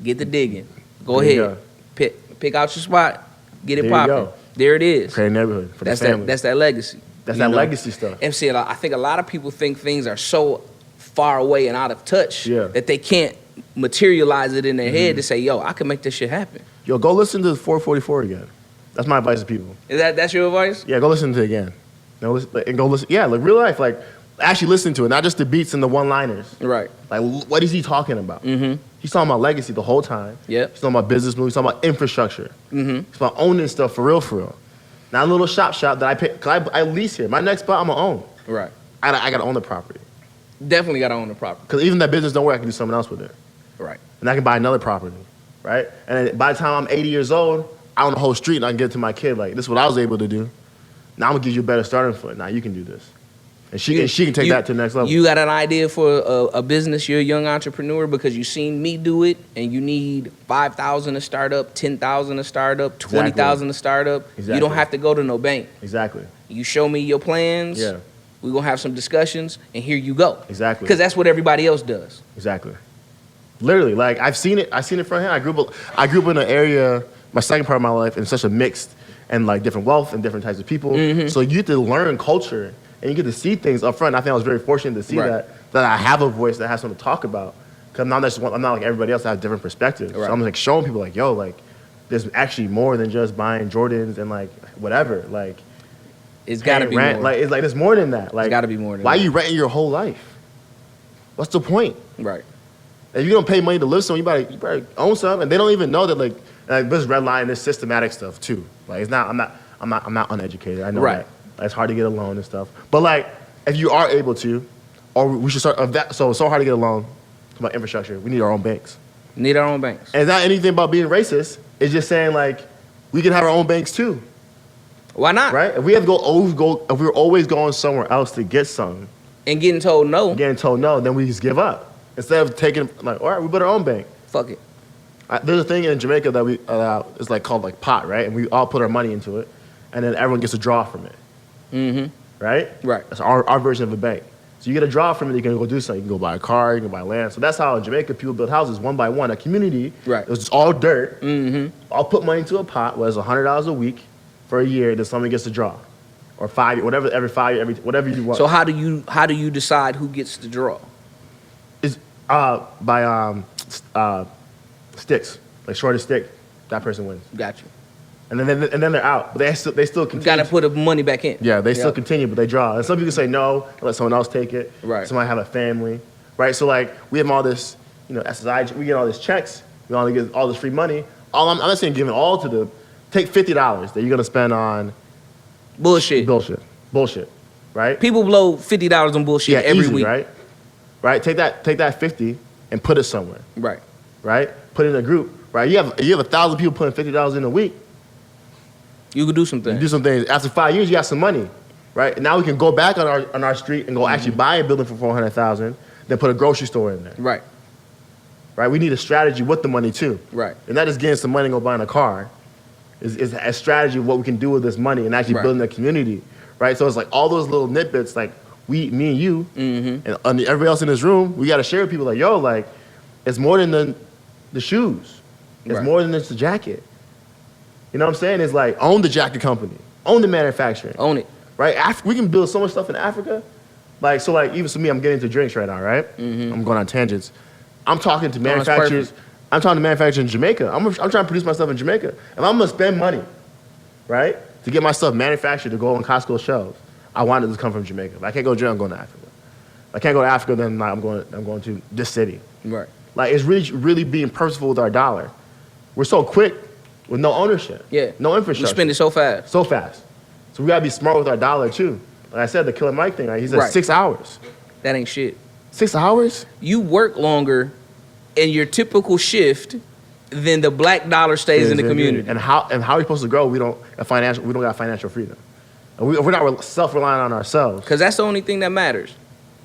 get the digging. Go ahead. Pick out your spot. Get it popping. There it is. Create a neighborhood for the family. That's that legacy. That's that legacy stuff. And see, I think a lot of people think things are so far away and out of touch that they can't materialize it in their head to say, yo, I can make this shit happen. Yo, go listen to 444 again. That's my advice to people. That's your advice? Yeah, go listen to it again. Go listen. Yeah, like real life. Like, actually listen to it, not just the beats and the one-liners. Right. Like, what is he talking about? Mm-hmm. He's talking about legacy the whole time. Yep. He's talking about business moves. He's talking about infrastructure. Mm-hmm. He's about owning stuff for real. Not a little shop that I pay, because I lease here. My next spot, I'm going to own. Right. I got to own the property. Definitely got to own the property. Because even that business don't work, I can do something else with it. Right. And I can buy another property, right? And by the time I'm 80 years old, I own the whole street and I can get it to my kid. Like, this is what I was able to do. Now I'm going to give you a better starting foot. Now you can do this. And she can take that to the next level. You got an idea for a business, you're a young entrepreneur because you seen me do it and you need 5,000 to start up, 10,000 to start up, 20,000 to start up. Exactly. You don't have to go to no bank. Exactly. You show me your plans. Yeah. We're going to have some discussions and here you go. Exactly. Because that's what everybody else does. Exactly. Literally, like I've seen it firsthand. I grew up in an area, my second part of my life, in such a mixed and like different wealth and different types of people. Mm-hmm. So you get to learn culture and you get to see things up front. I think I was very fortunate to see that I have a voice that has something to talk about. Because I'm not like everybody else. I have different perspectives. Right. So I'm like showing people like, yo, like there's actually more than just buying Jordans and like whatever. Like it's got to be more. Like it's like there's more than that. Like it's got to be more than why that. Are you renting your whole life? What's the point? Right. If you don't pay money to live somewhere, you better own something. And they don't even know that like this red line, this systematic stuff too. Like it's not. I'm not uneducated. I know that. It's hard to get a loan and stuff. But like, if you are able to, or we should start of that. So it's so hard to get a loan. About infrastructure, we need our own banks. Need our own banks. And it's not anything about being racist. It's just saying like, we can have our own banks too. Why not? Right? If we have to if we're always going somewhere else to get something, and getting told no, then we just give up instead of taking like, all right, we build our own bank. Fuck it. There's a thing in Jamaica that we it's like called like pot, right? And we all put our money into it, and then everyone gets a draw from it. Mm-hmm. Right? Right. That's our version of a bank. So you get a draw from it, you can go do something. You can go buy a car, you can buy land. So that's how in Jamaica people build houses one by one. A community, right. It was just all dirt. Mm-hmm. I'll put money into a pot where it's $100 a week for a year, then someone gets a draw. Or 5 years, whatever, every 5 years, whatever you want. So how do you decide who gets the draw? It's by sticks. Like shortest stick, that person wins. Got you. And then they're out. But they still continue. Got to put the money back in. Yeah, they still continue, but they draw. And some people say no, let someone else take it. Right. Somebody have a family. Right? So like we have all this, SSI, we get all these checks, we only get all this free money. I'm not saying give it all to them. Take $50 that you're gonna spend on bullshit. Right? People blow $50 on bullshit every week. Right? Right? Take that 50 and put it somewhere. Right. Right? Put it in a group. Right? You have 1,000 people putting $50 in a week. You could do some things. You do some things. After 5 years, you got some money, right? And now we can go back on our street and go actually buy a building for $400,000, then put a grocery store in there. Right. Right. We need a strategy with the money too. Right. And not just getting some money and go buying a car. Is a strategy of what we can do with this money and actually building a community, right? So it's like all those little nitbits, like me and you, and everybody else in this room, we got to share with people like, yo, like it's more than the shoes. It's more than just the jacket. You know what I'm saying? It's like, own the jacket company. Own the manufacturing. Own it. Right? We can build so much stuff in Africa. Like, so like, even for me, I'm getting into drinks right now, right? Mm-hmm. I'm going on tangents. I'm talking to manufacturers. I'm talking to manufacturers in Jamaica. I'm trying to produce my stuff in Jamaica. If I'm going to spend money, right, to get my stuff manufactured to go on Costco shelves, I want it to come from Jamaica. If I can't go to Jamaica, I'm going to Africa. If I can't go to Africa, then I'm going to this city. Right. Like, it's really, really being purposeful with our dollar. We're so quick with no ownership. Yeah. No infrastructure. We spend it so fast. So fast. So we gotta be smart with our dollar too. Like I said, the Killer Mike thing, right? He said 6 hours. That ain't shit. 6 hours? You work longer in your typical shift than the black dollar stays in the community. And how are we supposed to grow? We don't got financial freedom. And we're not self-reliant on ourselves. Because that's the only thing that matters.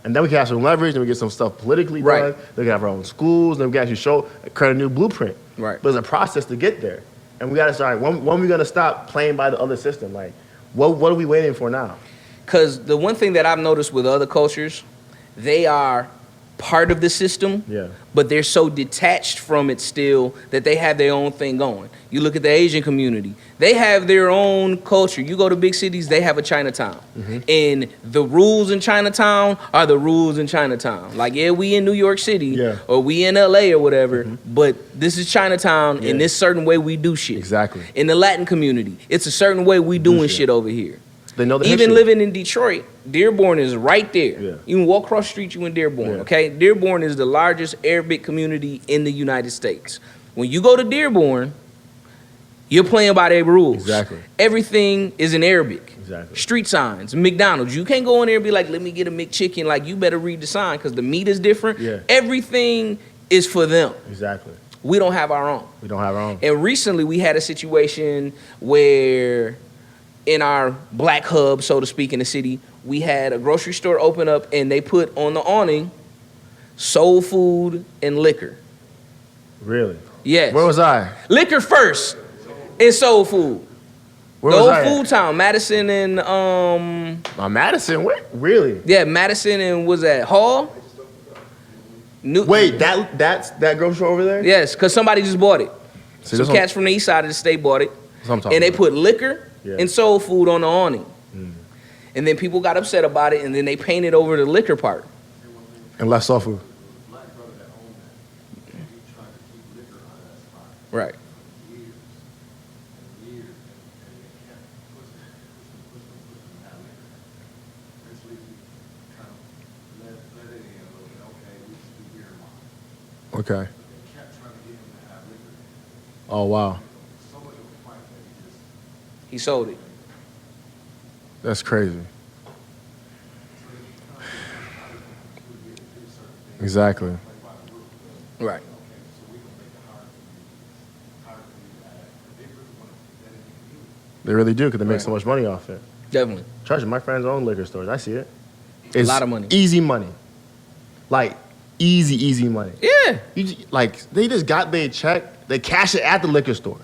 And then we can have some leverage, and we get some stuff politically done. Then we can have our own schools, then we can actually create a new blueprint. Right. But there's a process to get there. And we gotta start, when are we gonna stop playing by the other system? Like, what are we waiting for now? Because the one thing that I've noticed with other cultures, they are part of the system, but they're so detached from it still that they have their own thing going. You look at the Asian community, they have their own culture. You go to big cities, they have a Chinatown. And the rules in Chinatown are the rules in Chinatown. Like, yeah, we in New York City or we in LA or whatever, but this is Chinatown in this certain way we do shit. Exactly. In the Latin community, it's a certain way we doing shit over here. They know the Even history. living in Detroit, Dearborn is right there. You can walk across the street, you in Dearborn, okay? Dearborn is the largest Arabic community in the United States. When you go to Dearborn, you're playing by their rules. Exactly. Everything is in Arabic. Exactly. Street signs, McDonald's. You can't go in there and be like, let me get a McChicken. Like, you better read the sign because the meat is different. Everything is for them. Exactly. We don't have our own. We don't have our own. And recently we had a situation where in our black hub, so to speak, in the city, we had a grocery store open up and they put on the awning soul food and liquor. Really? Yes. Where was I? Liquor first and soul food. Where the was old I? food town, Madison and Madison? Where? Really? yeah, Madison and was that Hall? Wait, that grocery store over there? Yes, because somebody just bought it. See, Some cats from the east side of the state bought it. That's what I'm talking And they about. put liquor and soul food on the awning. And then people got upset about it, and then they painted over the liquor part. And left soul food. Right. Okay. Oh, wow. He sold it. That's crazy. Exactly. Right. They really do because they make so much money off it. Definitely. Trust me, my friends own liquor stores. I see it. It's a lot of money. Easy money. Like, easy money. Yeah. Like, they just got their check. They cash it at the liquor store.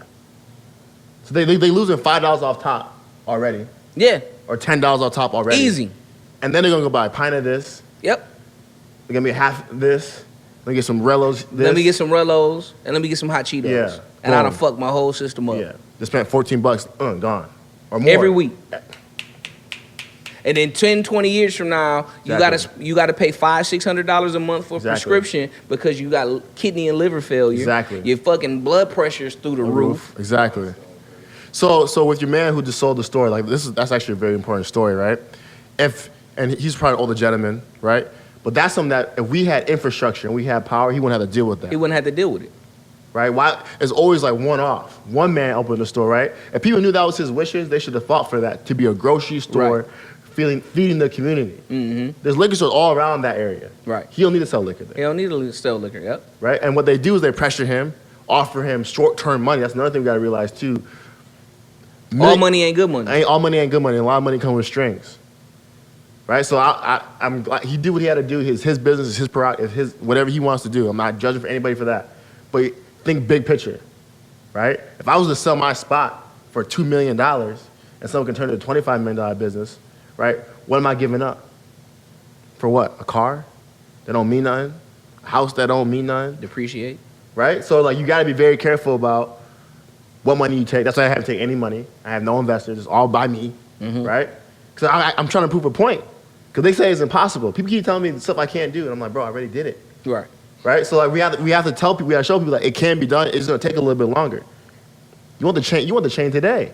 So they losing $5 off top already. Yeah. Or $10 off top already. Easy. And then they're going to go buy a pint of this. Yep. They're going to be half this. Let me get some Rellos. This. Let me get some Rellos and let me get some hot Cheetos. Yeah. And I Boom. done fucked my whole system up. Yeah. They spent $14, gone. Or more. Every week. And then 10, 20 years from now, you gotta pay $500, $600 a month for a prescription because you got kidney and liver failure. Exactly. Your fucking blood pressure's through the roof. Exactly. So with your man who just sold the store, like that's actually a very important story, right? And he's probably an older gentleman, right? But that's something that if we had infrastructure and we had power, he wouldn't have to deal with that. He wouldn't have to deal with it. Right? Why? It's always like one off. One man opened the store, right? If people knew that was his wishes, they should have fought for that to be a grocery store, feeding the community. Mm-hmm. There's liquor stores all around that area. Right. He don't need to sell liquor there. He don't need to sell liquor. Yep. Right? And what they do is they pressure him, offer him short-term money. That's another thing we got to realize too. All money ain't good money. All money ain't good money. A lot of money comes with strings. Right? So I'm glad he did what he had to do. His business is his prerogative, his whatever he wants to do. I'm not judging for anybody for that. But think big picture. Right? If I was to sell my spot for $2 million and someone can turn it to a $25 million business, right? What am I giving up? For what? A car that don't mean nothing? A house that don't mean nothing? Depreciate. Right? So like you gotta be very careful about what money you take. That's why I haven't taken any money. I have no investors. It's all by me, right? Because I'm trying to prove a point. Because they say it's impossible. People keep telling me the stuff I can't do, and I'm like, bro, I already did it. Right. Right? So like we have to tell people, we have to show people that it can be done. It's gonna take a little bit longer. You want the chain? You want the chain today?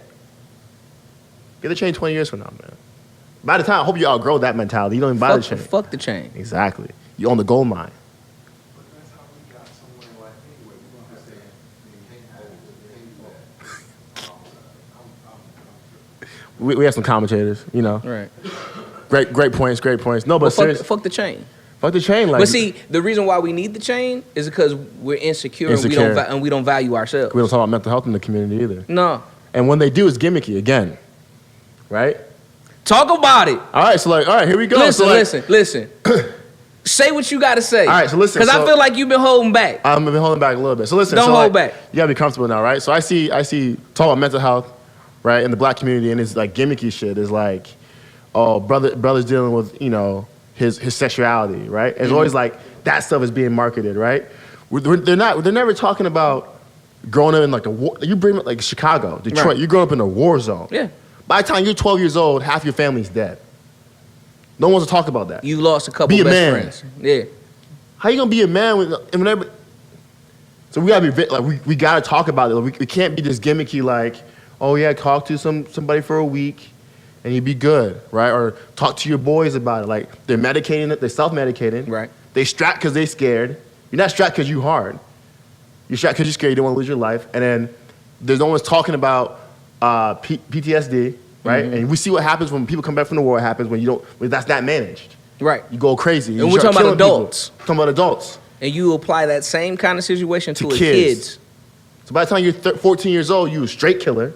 Get the chain 20 years from now, man. By the time, I hope you outgrow that mentality. You don't even buy the chain. Fuck the chain. Exactly. You own the gold mine. We have some commentators, you know. Right. Great points. No, but seriously. Fuck the chain. Fuck the chain. Like, but see, the reason why we need the chain is because we're insecure. And we don't value ourselves. We don't talk about mental health in the community either. No. And when they do, it's gimmicky again. Right? Talk about it. All right, here we go. Listen. Say what you got to say. All right, so listen. Because I feel like you've been holding back. I've been holding back a little bit. So listen. Don't hold back. You gotta be comfortable now, right? So I see. Talk about mental health, right, in the black community, and it's like gimmicky shit. It's like, oh, brother's dealing with his sexuality, right? It's always like that stuff is being marketed, right? They're never talking about growing up in like a war. You bring like Chicago, Detroit. Right. You grow up in a war zone. Yeah. By the time you're 12 years old, half your family's dead. No one wants to talk about that. You lost a couple best friends. Yeah. How you gonna be a man whenever? So we gotta be like we gotta talk about it. We can't be this gimmicky like, oh yeah, talk to somebody for a week, and you'd be good, right? Or talk to your boys about it. Like they're medicating it, they're self-medicating. Right. They strapped because they scared. You're not strapped because you hard. You're strapped because you're scared. You don't want to lose your life. And then there's no one's talking about PTSD, right? Mm-hmm. And we see what happens when people come back from the war. What happens when that's not managed. Right. You go crazy. And we're talking about adults. Talking about adults. And you apply that same kind of situation to kids. So by the time you're 14 years old, you're a straight killer.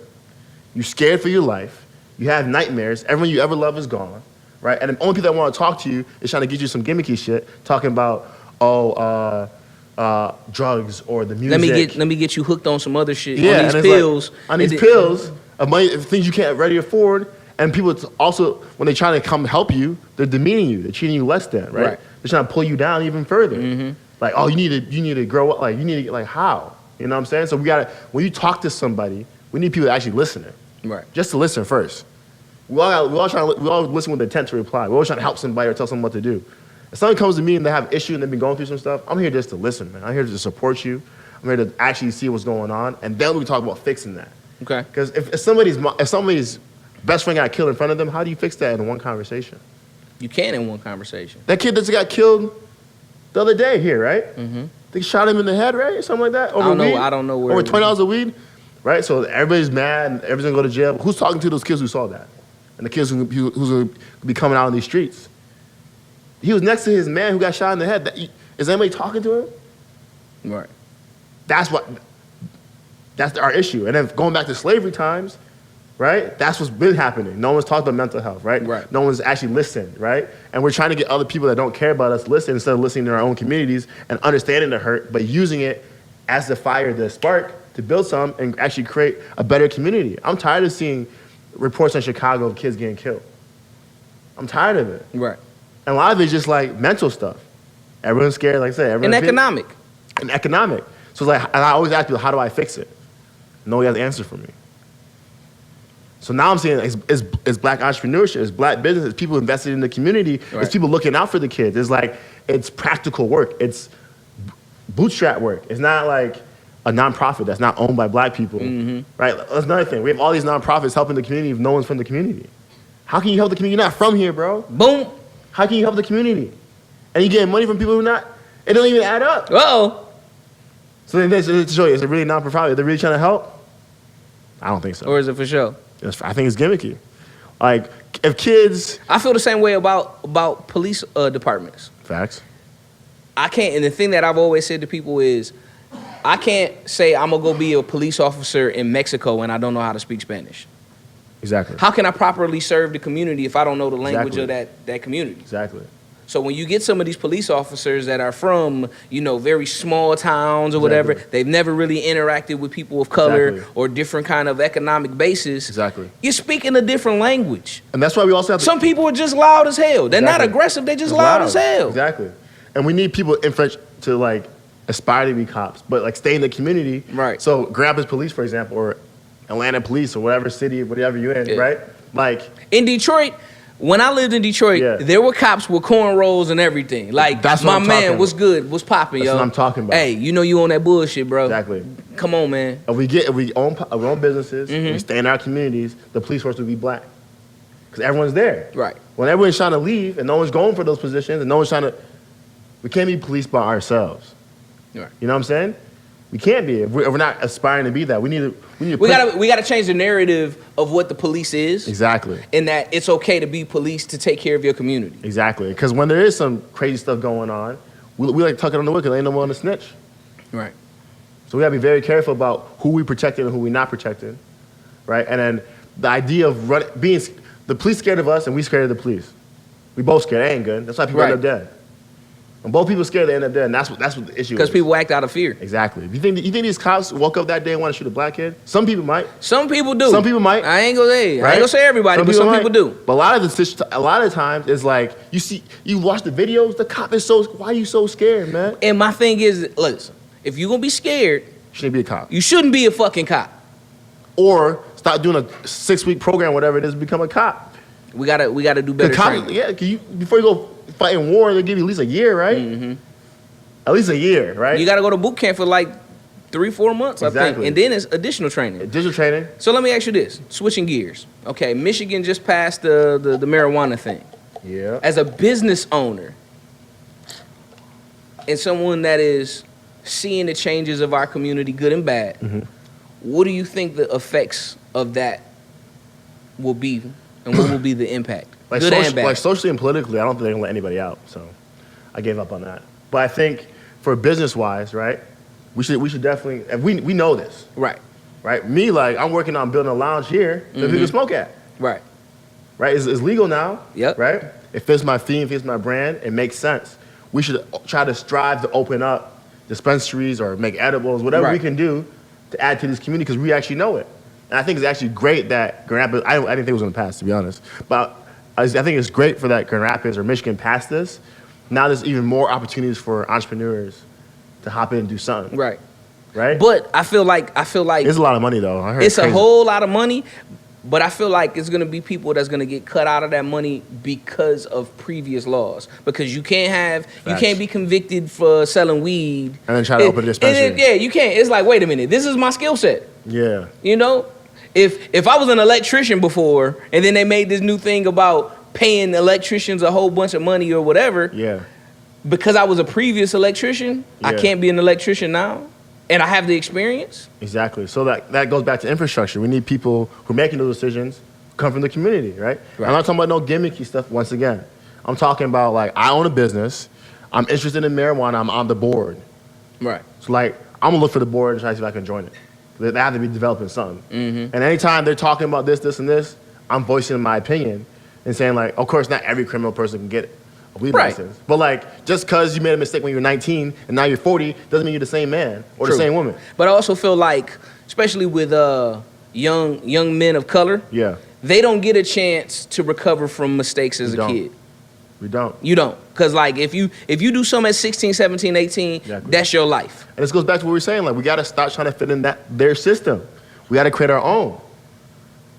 You're scared for your life. You have nightmares. Everyone you ever loved is gone, right? And the only people that want to talk to you is trying to get you some gimmicky shit, talking about, drugs or the music. Let me get you hooked on some other shit. Yeah, on these pills. Like, on these pills, things you can't ready afford. And people also, when they try to come help you, they're demeaning you. They're treating you less than, right? They're trying to pull you down even further. Mm-hmm. Like, oh, you need to grow up. Like, you need to get, like, how? You know what I'm saying? So when you talk to somebody, we need people to actually listen. Right. Just to listen first. We all listen with the intent to reply. We're always trying to help somebody or tell someone what to do. If someone comes to me and they have an issue and they've been going through some stuff, I'm here just to listen, man. I'm here to support you. I'm here to actually see what's going on, and then we talk about fixing that. Okay. Because if somebody's best friend got killed in front of them, how do you fix that in one conversation? You can in one conversation. That kid that just got killed the other day here, right? Mm-hmm. They shot him in the head, right? Or something like that? I don't know where. Over $20 of weed, right? So everybody's mad and everybody's gonna go to jail. Who's talking to those kids who saw that? And the kids who's gonna be coming out on these streets? He was next to his man who got shot in the head. Is anybody talking to him? Right. That's our issue. And then going back to slavery times, right? That's what's been happening. No one's talked about mental health, right? Right. No one's actually listened, right? And we're trying to get other people that don't care about us listen instead of listening to our own communities and understanding the hurt, but using it as the fire, the spark to build some and actually create a better community. I'm tired of seeing reports in Chicago of kids getting killed. I'm tired of it. Right. And a lot of it's just like mental stuff. Everyone's scared, like I said. And economic. And economic. So it's like, and I always ask people, how do I fix it? Nobody has an answer for me. So now I'm saying it's black entrepreneurship, it's black business, it's people invested in the community, right. It's people looking out for the kids. It's practical work. It's bootstrap work. It's not like a nonprofit that's not owned by black people, right? That's another thing. We have all these nonprofits helping the community if no one's from the community. How can you help the community? You're not from here, bro. Boom. How can you help the community? And you getting money from people who are not, it don't even add up. Uh-oh. So to show you, is it really non-profit? Are they really trying to help? I don't think so. Or is it for sure? I think it's gimmicky. Like, if kids... I feel the same way about police departments. Facts. I can't, and the thing that I've always said to people is, I can't say I'm going to go be a police officer in Mexico and I don't know how to speak Spanish. Exactly. How can I properly serve the community if I don't know the language of that community? Exactly. So when you get some of these police officers that are from, very small towns or whatever, they've never really interacted with people of color or different kind of economic bases. Exactly. You're speaking a different language. And that's why we also have to... Some people are just loud as hell. They're not aggressive. They're just loud as hell. Exactly. And we need people in French to, aspire to be cops, but, stay in the community. Right. So Grand Rapids Police, for example, or Atlanta Police or whatever city, whatever you're in, right? In Detroit... When I lived in Detroit, there were cops with cornrows and everything. That's my man was good, was popping, yo. That's what I'm talking about. Hey, you on that bullshit, bro. Exactly. Come on, man. If we own businesses, we stay in our communities, the police force will be black. Because everyone's there. Right. When everyone's trying to leave and no one's going for those positions and no one's we can't be policed by ourselves. Right. You know what I'm saying? We can't be if we're not aspiring to be that. We gotta change the narrative of what the police is. Exactly. And that it's okay to be police to take care of your community. Exactly. Because when there is some crazy stuff going on, we like tuck it on the wood because ain't no one to snitch. Right. So we gotta be very careful about who we protecting and who we not protecting, right? And then the idea of the police scared of us and we scared of the police. We both scared. That ain't good. That's why people end up dead. When both people scared, they end up dead, and that's what the issue is. Because people act out of fear. Exactly. You think these cops woke up that day and want to shoot a black kid? Some people might. Some people do. Some people might. I ain't gonna say everybody, but some people do. But a lot of the times, it's like you watch the videos. The cop is why are you so scared, man? And my thing is, listen, if you're gonna be scared, you shouldn't be a cop. You shouldn't be a fucking cop. Or stop doing a 6-week program, whatever it is, become a cop. We gotta do better training. Yeah, before you go fight in war, they give you at least a year, right? Mm-hmm. At least a year, right? You gotta go to boot camp for like 3-4 months, I think, and then it's additional training. Additional training. So let me ask you this: switching gears. Okay, Michigan just passed the marijuana thing. Yeah. As a business owner and someone that is seeing the changes of our community, good and bad, what do you think the effects of that will be, and what will be the impact? Good and bad. Like socially and politically, I don't think they're gonna let anybody out. So I gave up on that. But I think for business-wise, right, we should definitely, and we know this. Right. Me, like, I'm working on building a lounge here that people can smoke at. Right. It's legal now. Yep. Right? It fits my theme, fits my brand. It makes sense. We should try to strive to open up dispensaries or make edibles, whatever we can do to add to this community because we actually know it. And I think it's actually great that Grand Rapids, I didn't think it was going to pass, to be honest. But I think it's great for that Grand Rapids or Michigan passed this. Now there's even more opportunities for entrepreneurs to hop in and do something. Right? But I feel like it's a lot of money though. I heard it's a whole lot of money, but I feel like it's gonna be people that's gonna get cut out of that money because of previous laws. Because you can't be convicted for selling weed and then try to open a dispensary. Yeah, you can't. It's like, wait a minute, this is my skill set. Yeah. You know, if I was an electrician before, and then they made this new thing about paying electricians a whole bunch of money or whatever. Yeah. Because I was a previous electrician, I can't be an electrician now, and I have the experience. Exactly. So that goes back to infrastructure. We need people who are making those decisions come from the community, right? I'm not talking about no gimmicky stuff. Once again, I'm talking about like I own a business. I'm interested in marijuana. I'm on the board. Right. So like I'm gonna look for the board and try to see if I can join it. They have to be developing something. And anytime they're talking about this, and this, I'm voicing my opinion. And saying like, of course, not every criminal person can get a weed license. But like, just because you made a mistake when you were 19 and now you're 40 doesn't mean you're the same man or the same woman. But I also feel like, especially with young men of color, they don't get a chance to recover from mistakes as a kid. We don't. You don't. Because like, if you do something at 16, 17, 18, that's your life. And this goes back to what we were saying. Like, we got to stop trying to fit in their system. We got to create our own.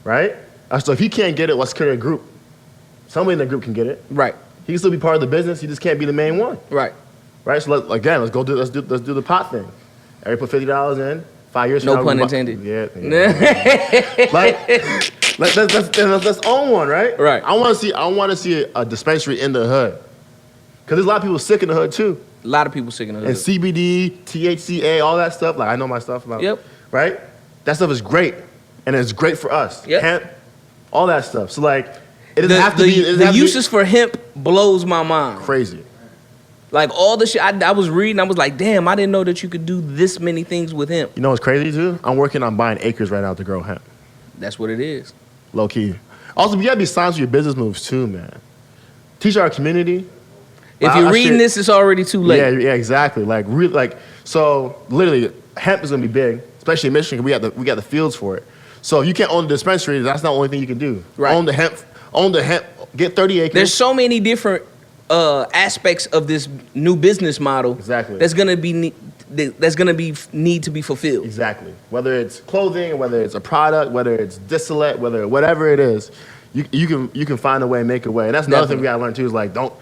Right? So if he can't get it, let's create a group. Somebody in the group can get it. Right. He can still be part of the business. He just can't be the main one. Right. So let's do the pot thing. Everybody put $50 in. 5 years. No pun intended. Yeah. Let's own one, right? Right. I want to see a dispensary in the hood, because there's a lot of people sick in the hood too. A lot of people sick in the hood. And CBD, THCA, all that stuff. Like I know my stuff about. Yep. Right. That stuff is great, and it's great for us. Yep. Hemp, all that stuff. So like. It doesn't have to be. The uses for hemp blows my mind. Crazy. Like all the shit I was reading, I was like, damn, I didn't know that you could do this many things with hemp. You know what's crazy too? I'm working on buying acres right now to grow hemp. That's what it is. Low key. Also, you gotta be signed for your business moves too, man. Teach our community. If you're reading this, it's already too late. Yeah, exactly. So literally, hemp is gonna be big, especially in Michigan. We got the fields for it. So if you can't own the dispensary, that's not the only thing you can do. Right. Own the hemp, get 30 acres. There's so many different aspects of this new business model. Exactly. That's gonna need to be fulfilled. Exactly. Whether it's clothing, whether it's a product, whether it's distillate, whatever it is, you can find a way and make a way. And that's another thing we gotta learn too, is like, don't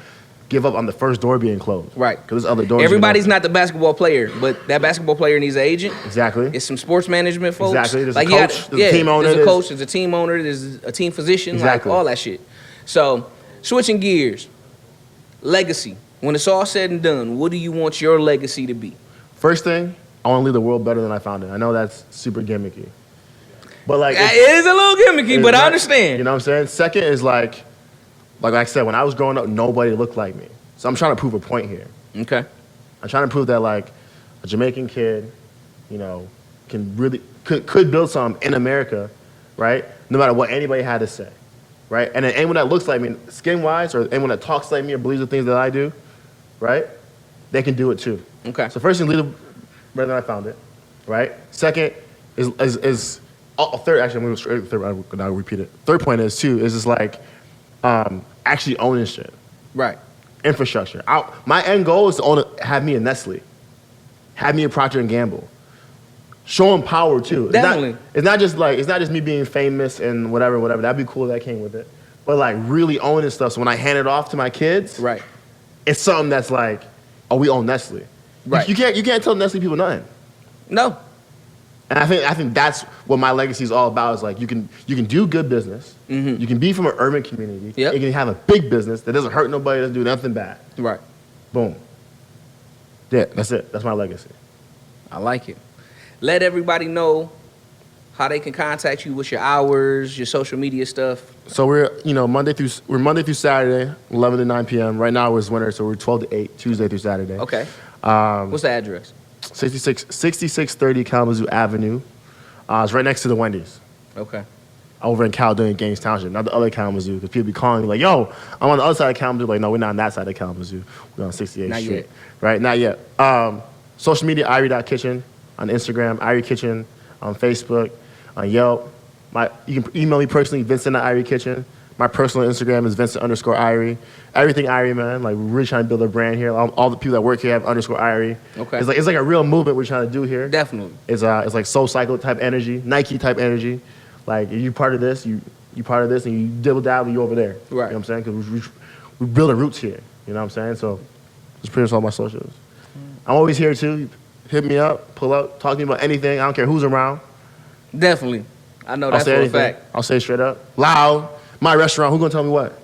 give up on the first door being closed. Right. Because there's other doors. Everybody's not the basketball player, but that basketball player needs an agent. Exactly. It's some sports management folks. Exactly. There's a coach, there's a team owner. There's a coach, there's a team owner, there's a team physician, exactly. Like all that shit. So, switching gears, legacy. When it's all said and done, what do you want your legacy to be? First thing, I want to leave the world better than I found it. I know that's super gimmicky. But like, it is a little gimmicky, but I understand. You know what I'm saying? Second is like I said, when I was growing up, nobody looked like me. So I'm trying to prove a point here. Okay. I'm trying to prove that like a Jamaican kid, you know, could build something in America, right? No matter what anybody had to say, right? And then anyone that looks like me, skin-wise, or anyone that talks like me or believes the things that I do, right? they can do it too. Okay. So first thing, lead better than I found it, right? Second is third. Actually, I'm going to go straight to the third. I'll repeat it. Third point is just like actually owning shit. Right. Infrastructure. My end goal is to have me a Nestle, have me a Procter and Gamble. Show them power too. Definitely. It's not just me being famous and whatever. That'd be cool. That came with it. But like really owning stuff. So when I hand it off to my kids, right, it's something that's like, oh, we own Nestle. Right. You can't tell Nestle people nothing. No. And I think that's what my legacy is all about. Is like you can do good business. Mm-hmm. You can be from an urban community. Yep. You can have a big business that doesn't hurt nobody, doesn't do nothing bad. Right. Boom. Yeah, that's it. That's my legacy. I like it. Let everybody know how they can contact you. What's your hours, your social media stuff? So we're Monday through Saturday, 11 to 9 p.m. Right now it's winter, so we're 12 to 8, Tuesday through Saturday. Okay. What's the address? 6630 Kalamazoo Avenue. It's right next to the Wendy's. Okay. Over in Caledonia, Gaines Township, not the other Kalamazoo, because people be calling me like, yo, I'm on the other side of Kalamazoo. Like, no, we're not on that side of Kalamazoo. We're on 68th Not Street. yet. Right, not yet. Social media, Irie.Kitchen on Instagram, Irie Kitchen on Facebook, on Yelp. You can email me personally, Vincent at Irie Kitchen. My personal Instagram is Vincent_Irie. Everything Irie, man. Like, we're really trying to build a brand here. All the people that work here have _Irie. Okay. It's like a real movement we're trying to do here. Definitely. It's like Soul Cycle type energy, Nike type energy. Like, if you part of this, you part of this, and you dibble dabble, you over there. Right. You know what I'm saying? Because we're building roots here. You know what I'm saying? So, just pretty much all my socials. I'm always here, too. Hit me up, pull up, talk to me about anything. I don't care who's around. Definitely. I know that's for a fact. I'll say it straight up. Loud. My restaurant, who gonna tell me what?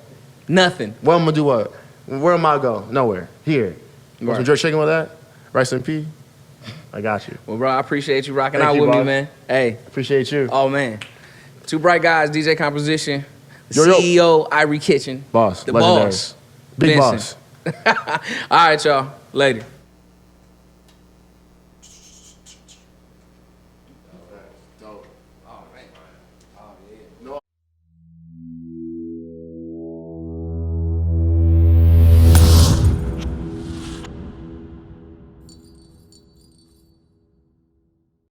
Nothing. What I'm gonna do what? Where am I go? Nowhere. Here. Want Right. some jerk chicken with that? Rice and pea? I got you. Well, bro, I appreciate you rocking Thank out you, with me, boss. man. Hey. Appreciate you. Oh, man. Two bright guys, DJ Composition, the Yo, yo. CEO, Irie Kitchen. Boss. The Legendary. boss. Big Vincent. boss. All right, y'all. Later.